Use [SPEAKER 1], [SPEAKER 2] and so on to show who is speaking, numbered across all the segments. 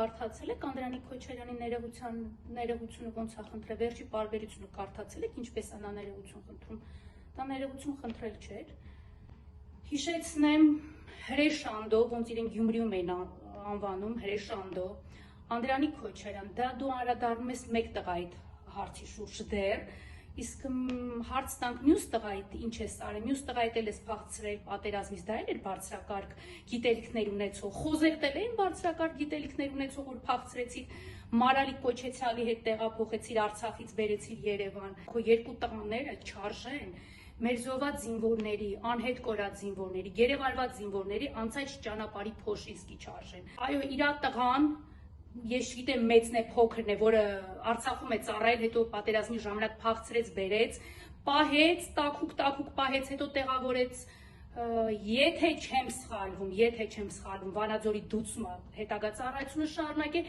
[SPEAKER 1] կարդացել եք Անդրանիկ Քոչարյանի ներողությունը ոնց է խնդրել, վերջի պարբերությունը կարդացել եք, ինչպես է նա ներողություն խնդրում, դա ներողություն խնդրել չէր։ Հիշեցնեմ Հրեշանդո, ոնց իրենք Գյումրիում էին անվանում, Հրեշանդո, Անդրանիկ Քոչարյան, դա դու անդրադառնում ես մեկ տղայի հարցի շուրջ դեռ, իսկ հարց տանք մյուս տղայիդ ինչ ես արել, մյուս տղայիդ էլ ես փախցրել պատերազմից, դա էլ էր բարձրակարգ գիտելիքներ ունեցող, խոզերտել էին բարձրակարգ գիտելիքներ ունեցող, որ փախցրեցիր, Մարալիկ Կոչեցյալի հետ տեղափոխեցիր Արցախից բերեցիր Երևան, քո երկու տղաները չարժեն մեր զոհված զինվորների, անհետ կորած զինվորների, գերեվարված զինվորների անցած ճանապարհի փոշիսկի չարժեն։ Այո, իր տղան ես գիտեմ մեծն է փոքրն է, որը Արցախում է ծառայել, հետո պատերազմի ժամանակ փախցրեց, բերեց, պահեց, տաքուկ պահեց, հետո տեղավորեց, եթե չեմ սխալվում, Վանաձորի դուցումը հետագա ծառայությունը շարունակե,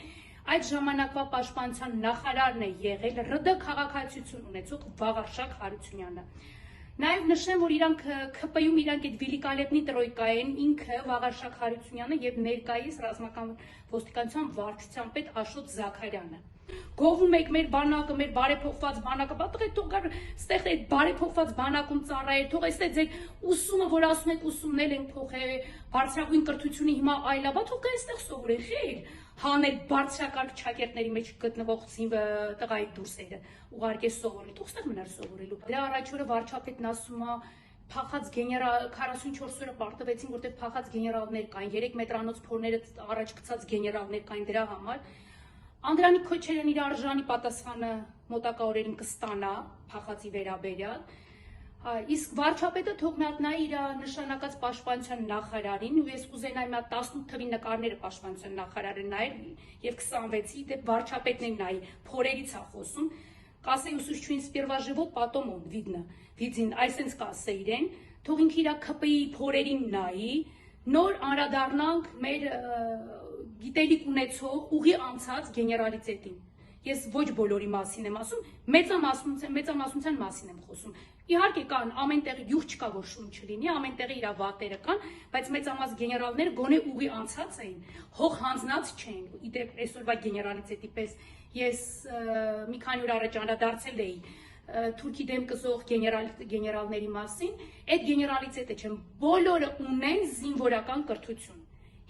[SPEAKER 1] այդ ժամանակվա պաշտպանության նախարարն է եղել ՌԴ քաղաքացիություն ունեցող Վաղարշակ Հարությունյանը։ Նաև նշեմ, որ իրանք ՔՊ-ում իրանք այդ վիլիկալեպնի տրոյկա են, ինքը Վաղարշակ Հարությունյանը եւ ներկայիս ռազմական ոստիկանության վարչության պետ Աշոտ Զաքարյանը։ Գովում եք մեր բանակը, մեր բարեփոխված բանակը, բա թող գար ստեղ այդ բարեփոխված բանակում ծառայեր, թող այստեղ ձեր ուսումը, որ ասում եք ուսումնել ենք փոխել, բարձրագույն կրթությունը հիմա այլա, բա թող գա այստեղ սովորեն, խեր, հանել բարձրակարգ չակերտների մեջ գտնվող տղայի դուրսերը, ուղարկե սովորել, թող ստեղ մնար սովորելու։ Դրա առաջ օրը վարչապետն ասում է փախած գեներալ 44 օրը պարտվեցին, որտեղ փախած գեներալներ կային, 3 մետրանոց փորները առաջ գցած գեներալներ կային դրա համար։ Անդրանիկ Քոչարյան իր արժանի պատասխանը մոտակա օրերին կստանա փախածի վերաբերյալ, իսկ վարչապետը թող մի հատ նայի իր նշանակած պաշտպանության նախարարին, ու ես կուզենայի մի հատ 18 թվի նկարները պաշտպանության նախարարը նայել եւ 26-ի դեպ վարչապետն է նայի, փորերից է խոսում, կասեի ուսուցչուհին սպերվա живот, потом он видно, видին, այսպես կասե իրեն, թող ինքը իր ՔՊ-ի փորերին նայի, նոր անդրադառնանք մեր գիտելիք ունեցող ուղի անցած գեներալիտետին։ Ես ոչ բոլորի մասին եմ ասում, մեծամասնության մասին եմ խոսում։ Իհարկե կան ամենտեղի յուղ չկա, որ շուն չլինի, ամենտեղի իր վատերը կան, բայց մեծամասն գեներալները գոնե ուղի անցած էին, հող հանձնած չէին։ Իդեպ այսօրվա գեներալիտետի պես ես մի քանի օր առաջ անդրադարձել էի Թուրքի դեմ կզող գեներալների մասին, այդ գեներալիտետը չեն, բոլորը ունեն զինվորական կրթություն։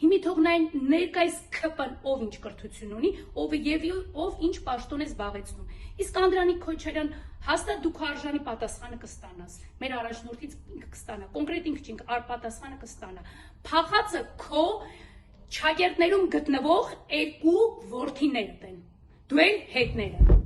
[SPEAKER 1] Հիմի թող նայեն ներկայիս ՔՊ-ն ով ինչ կրթություն ունի, ով ինչ պաշտոն է զբաղեցնում։ Իսկ Անդրանիկ Քոչարյան հաստատ դու արժանի պատասխանը կստանաս։ Մեր առաջնորդից ինքը կստանա, կոնկրետ ինքը չինք, պատասխանը կստանա։ Փախածը քո չակերտներում գտնվող երկու որդիներդ են։ Դու էլ հետները։